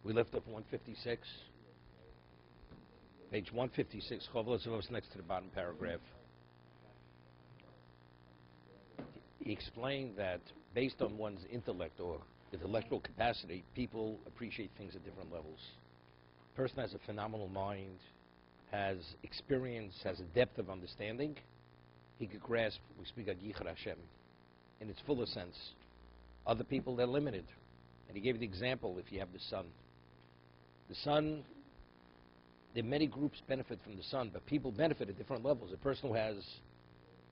We left up 156. Page 156, Chovos HaLevavos, next to the bottom paragraph. He explained that based on one's intellect or intellectual capacity, people appreciate things at different levels. A person has a phenomenal mind, has experience, has a depth of understanding. He could grasp, we speak of Yichud Hashem, in its fullest sense. Other people, they're limited. And he gave the example, if you have the sun. The sun, there are many groups benefit from the sun, but people benefit at different levels. A person who has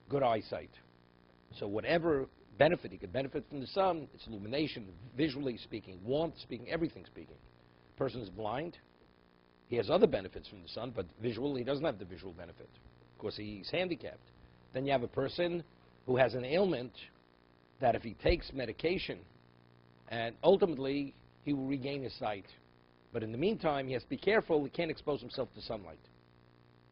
good eyesight. So whatever benefit he could benefit from the sun, its illumination, visually speaking, warmth speaking, everything speaking. A person is blind. He has other benefits from the sun, but visually he doesn't have the visual benefit. Of course, he's handicapped. Then you have a person who has an ailment that if he takes medication, and ultimately he will regain his sight. But in the meantime, he has to be careful. He can't expose himself to sunlight.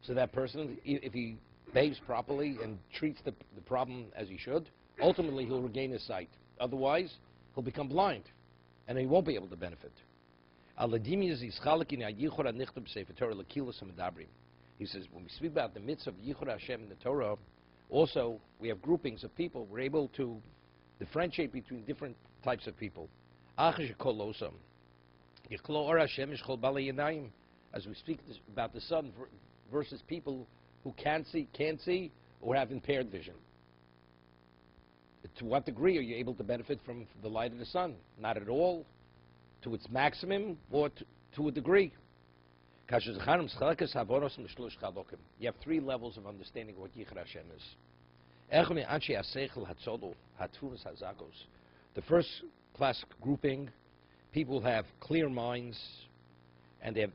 So that person, if he behaves properly and treats the problem as he should, ultimately he'll regain his sight. Otherwise, he'll become blind, and he won't be able to benefit. He says, when we speak about the mitzvah of Yichud Hashem in the Torah, also we have groupings of people. We're able to differentiate between different types of people. As we speak about the sun versus people who can't see, or have impaired vision. To what degree are you able to benefit from the light of the sun? Not at all, to its maximum, or to a degree. You have three levels of understanding what Yichud Hashem is. The first class grouping, people have clear minds and they have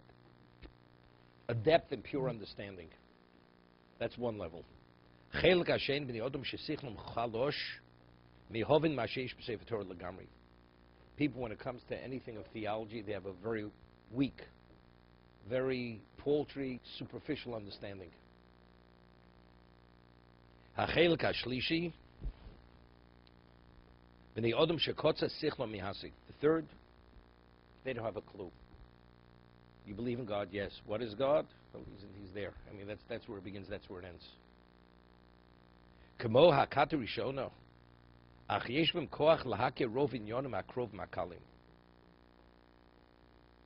a depth and pure understanding. That's one level. People, when it comes to anything of theology, they have a very weak, very paltry, superficial understanding. The third, they don't have a clue. You believe in God? Yes. What is God? Well, he's there. I mean, that's where it begins. That's where it ends.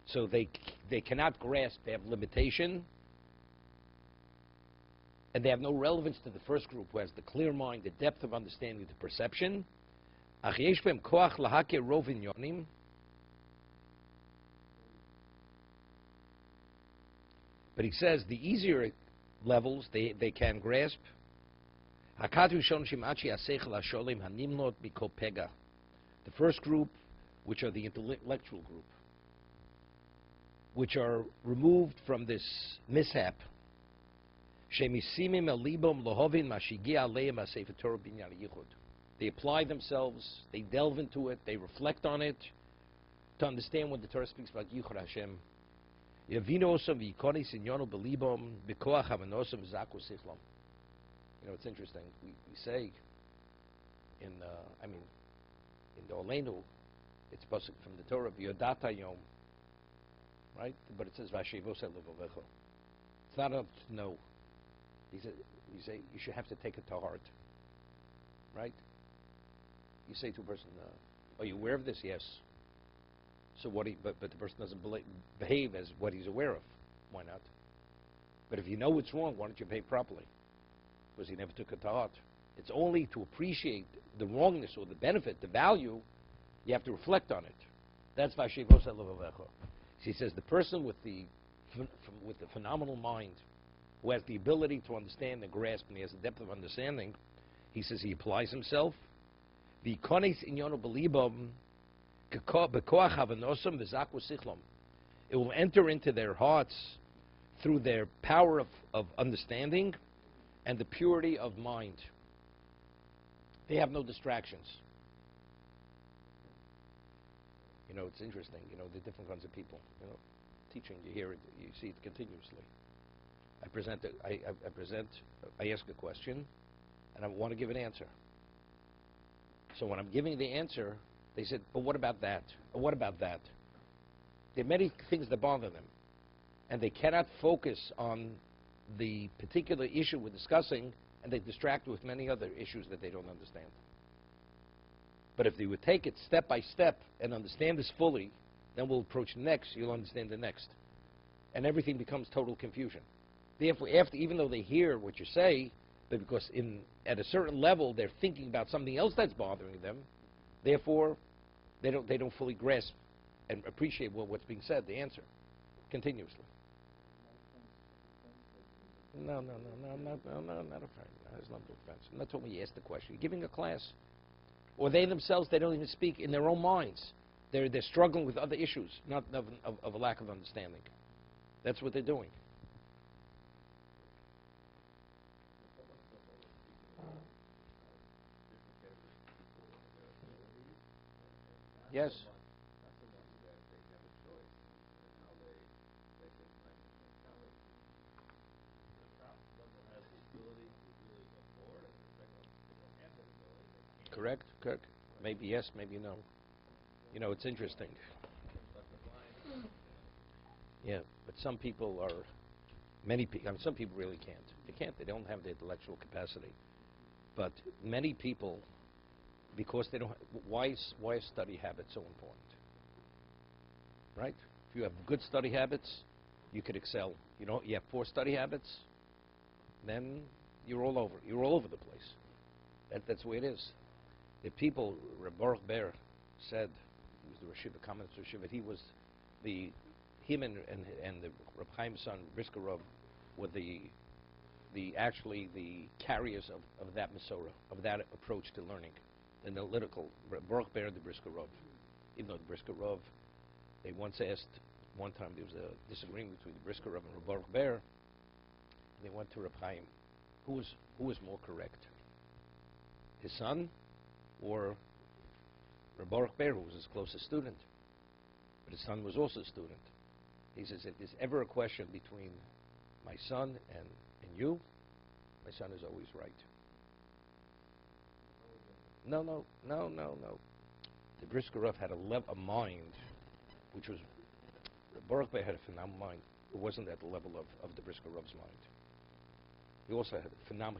So they cannot grasp. They have limitation, and they have no relevance to the first group, who has the clear mind, the depth of understanding, the perception. But he says the easier levels they can grasp. The first group, which are the intellectual group, which are removed from this mishap. They apply themselves, they delve into it, they reflect on it to understand when the Torah speaks about Yichud Hashem. You know, it's interesting. We say in the Olenu, it's pasuk from the Torah, V'yodata Yom, right? But it says Chovos HaLevavos. It's not enough to know. You say you should have to take it to heart, right? You say to a person, "Are you aware of this?" Yes. So what? But the person doesn't behave as what he's aware of. Why not? But if you know it's wrong, why don't you behave properly? Because he never took it to heart. It's only to appreciate the wrongness or the benefit, the value, you have to reflect on it. That's Chovos HaLevavos. He says the person with the phenomenal mind, who has the ability to understand and grasp, and he has a depth of understanding, he says he applies himself. It will enter into their hearts through their power of understanding and the purity of mind. They have no distractions. You know, it's interesting, the different kinds of people. Teaching, you hear it, you see it continuously. I ask a question, and I want to give an answer. So when I'm giving the answer, they said, but what about that? Or what about that? There are many things that bother them, and they cannot focus on the particular issue we're discussing, and they distract with many other issues that they don't understand. But if they would take it step by step and understand this fully, then we'll approach the next, you'll understand the next. And everything becomes total confusion. Therefore, even though they hear what you say, but because at a certain level they're thinking about something else that's bothering them, therefore they don't fully grasp and appreciate what's being said, the answer, continuously. No, not offense. It's not offense. I'm not talking when you ask the question. You're giving a class. Or they themselves, they don't even speak in their own minds. They're struggling with other issues, not of a lack of understanding. That's what they're doing. Yes. Correct? Maybe yes, maybe no. You know, it's interesting. Yeah, but some people are, some people really can't. They can't. They don't have the intellectual capacity. But many people, because they don't, why is study habit so important? Right? If you have good study habits, you could excel. You know, you have poor study habits, then you're all over. You're all over the place. That's the way it is. The people, Baruch Ber said, he was the Rosh Yeshiva, comments Rosh Yeshiva, he was him and the Reb Chaim's son, Briskerov, were actually the carriers of that Masorah, of that approach to learning, the analytical, Baruch Ber and the Briskerov. Even though the Briskerov, they once asked, one time there was a disagreement between the Briskerov and Baruch Ber, they went to Reb Chaim, who was more correct? His son, or Baruch Ber, who was his closest student? But his son was also a student. He says, if there's ever a question between my son and you, my son is always right. No. The Briskerov had a mind, which was, Baruch Ber had a phenomenal mind. It wasn't at the level of the Briskerov's mind. He also had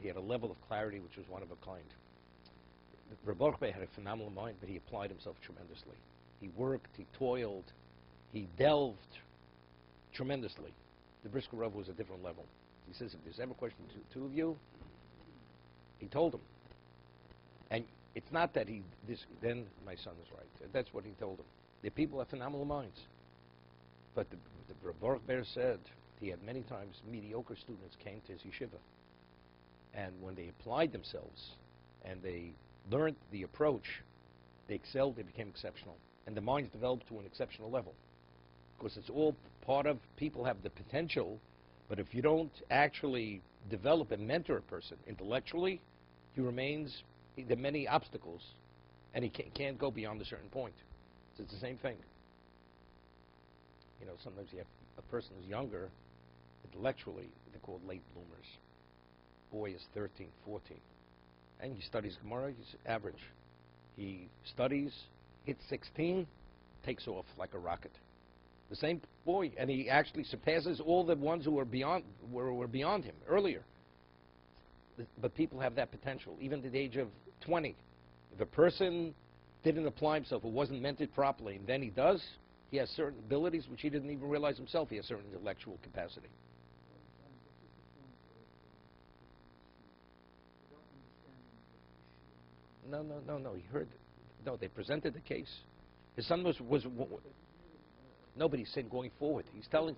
he had a level of clarity which was one of a kind. Baruch Ber had a phenomenal mind, but he applied himself tremendously. He worked, he toiled, he delved tremendously. The Briskerov was a different level. He says, if there's ever a question between two of you, he told him. And it's not that then my son is right. That's what he told him. The people have phenomenal minds. But the Baruch Ber said he had many times mediocre students came to his yeshiva. And when they applied themselves and they learned the approach, they excelled, they became exceptional. And the minds developed to an exceptional level. Because it's all part of, people have the potential, but if you don't actually develop and mentor a person intellectually, he remains, there are many obstacles, and he can't go beyond a certain point. So it's the same thing. You know, sometimes you have a person who's younger, intellectually, they're called late bloomers. Boy is 13, 14. And he studies Gemara, he's average. He studies, hits 16, takes off like a rocket. The same boy, and he actually surpasses all the ones who were beyond him earlier. But people have that potential, even at the age of 20. If a person didn't apply himself, or wasn't mentored properly, and then he does, he has certain abilities which he didn't even realize himself. He has certain intellectual capacity. No. He heard. No, they presented the case. His son was nobody's saying going forward. He's telling.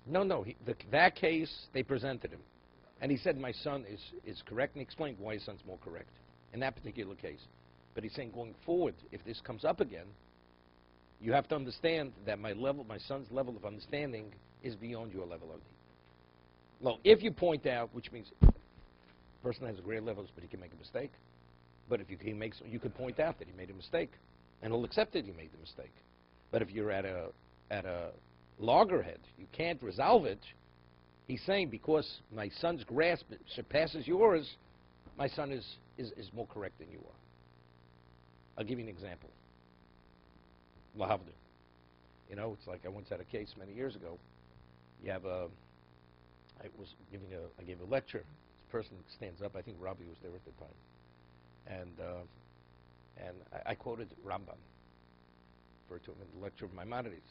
No. That case they presented him, and he said my son is correct, and he explained why his son's more correct in that particular case. But he's saying going forward, if this comes up again, you have to understand that my son's level of understanding is beyond your level of. Well, if you point out, which means a person has great levels, but he can make a mistake. But if you could point out that he made a mistake, and he'll accept that he made the mistake. But if you're at a loggerhead, you can't resolve it. He's saying because my son's grasp surpasses yours, my son is more correct than you are. I'll give you an example. Lahavdu. You know, it's like I once had a case many years ago. You have a, I gave a lecture. This person stands up. I think Robbie was there at the time, and I quoted Rambam. Referred to him in the lecture of Maimonides.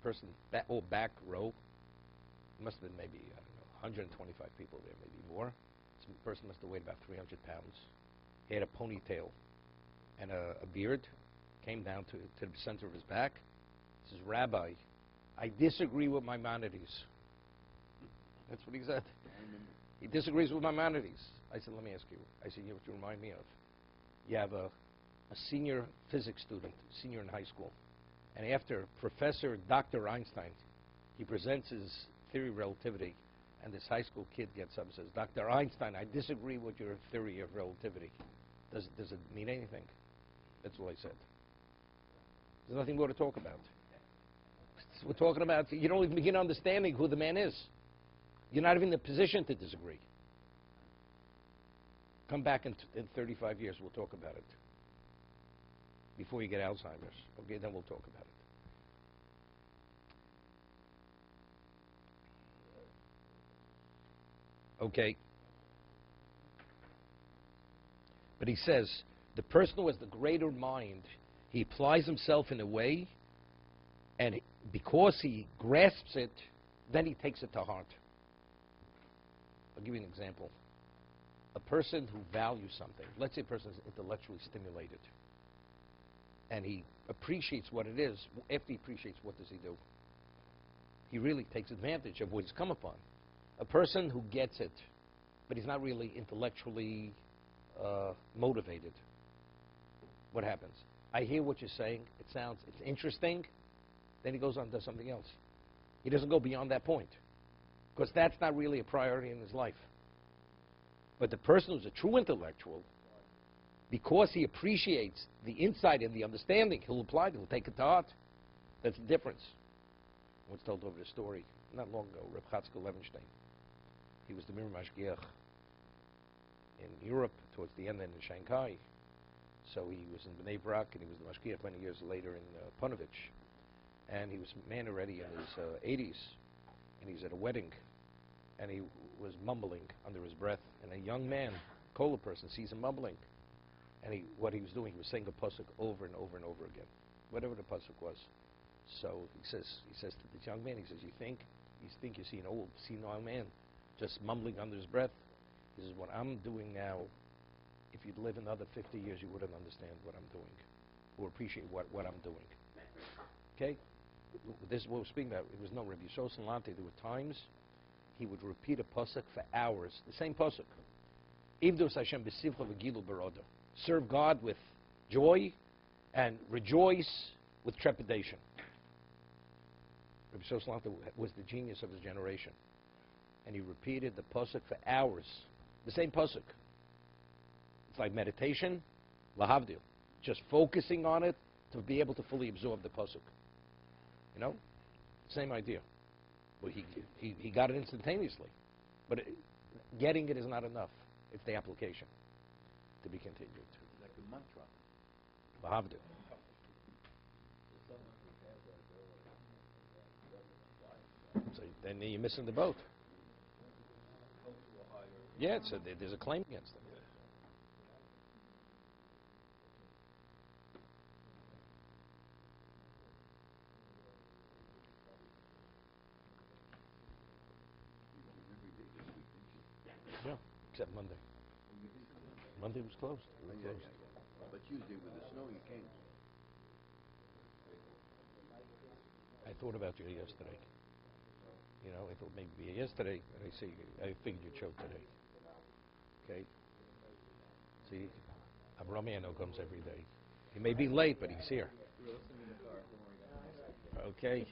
Person, back row. Must have been maybe, I don't know, 125 people there, maybe more. This person must have weighed about 300 pounds. He had a ponytail and a beard. Came down to the center of his back. He says, Rabbi, I disagree with Maimonides. That's what he said. He disagrees with Maimonides. I said, let me ask you. I said, you know what you remind me of? You have a senior physics student, senior in high school. And after Professor Dr. Einstein, he presents his theory of relativity, and this high school kid gets up and says, Dr. Einstein, I disagree with your theory of relativity. Does it mean anything? That's what I said. There's nothing more to talk about. We're talking about, you don't even begin understanding who the man is. You're not even in the position to disagree. Come back in 35 years, we'll talk about it. Before you get Alzheimer's. Okay, then we'll talk about it. Okay. But he says, the person who has the greater mind, he applies himself in a way, and because he grasps it, then he takes it to heart. I'll give you an example. A person who values something, let's say a person is intellectually stimulated, and he appreciates what it is. After he appreciates, what does he do? He really takes advantage of what he's come upon. A person who gets it, but he's not really intellectually motivated, what happens? I hear what you're saying. It's interesting. Then he goes on and does something else. He doesn't go beyond that point, because that's not really a priority in his life. But the person who's a true intellectual, because he appreciates the insight and the understanding, he'll apply it, he'll take it to heart. That's the difference. I once told over the story, not long ago, Reb Chatzkel Levenstein. He was the Mir Mashgiach in Europe, towards the end, and in Shanghai. So he was in Bnei Brak, and he was the Mashgiach many years later in Punovich. And he was a man already in his 80s, and he was at a wedding, and he was mumbling under his breath, and a young man, Kola person, sees him mumbling. And what he was doing, he was saying a pasuk over and over and over again, whatever the pasuk was. So he says to this young man, he says, you think you see an old, senile man just mumbling under his breath? He says, what I'm doing now, if you'd live another 50 years, you wouldn't understand what I'm doing, or appreciate what I'm doing. Okay? This is what we're speaking about. It was no Rabbi Yisrael Lante. There were times he would repeat a pasuk for hours, the same pasuk. Ivdos Hashem b'sivcha v'gilu baroda. Serve God with joy and rejoice with trepidation. Rabbi Yisrael Lante was the genius of his generation. And he repeated the pasuk for hours, the same pasuk. It's like meditation, lahavdil, just focusing on it to be able to fully absorb the pasuk. You know, same idea. Well, he got it instantaneously, but getting it is not enough. It's the application to be continued. Like a mantra. Lahavdil. So then you're missing the boat. Yeah, so there's a claim against them. Yeah, except Monday. Monday was closed. We were closed. But Tuesday with the snow, you came. I thought about you yesterday. You know, I thought maybe yesterday, and I figured you'd show today. Okay? See, Abramiano comes every day. He may be late, but he's here. Okay?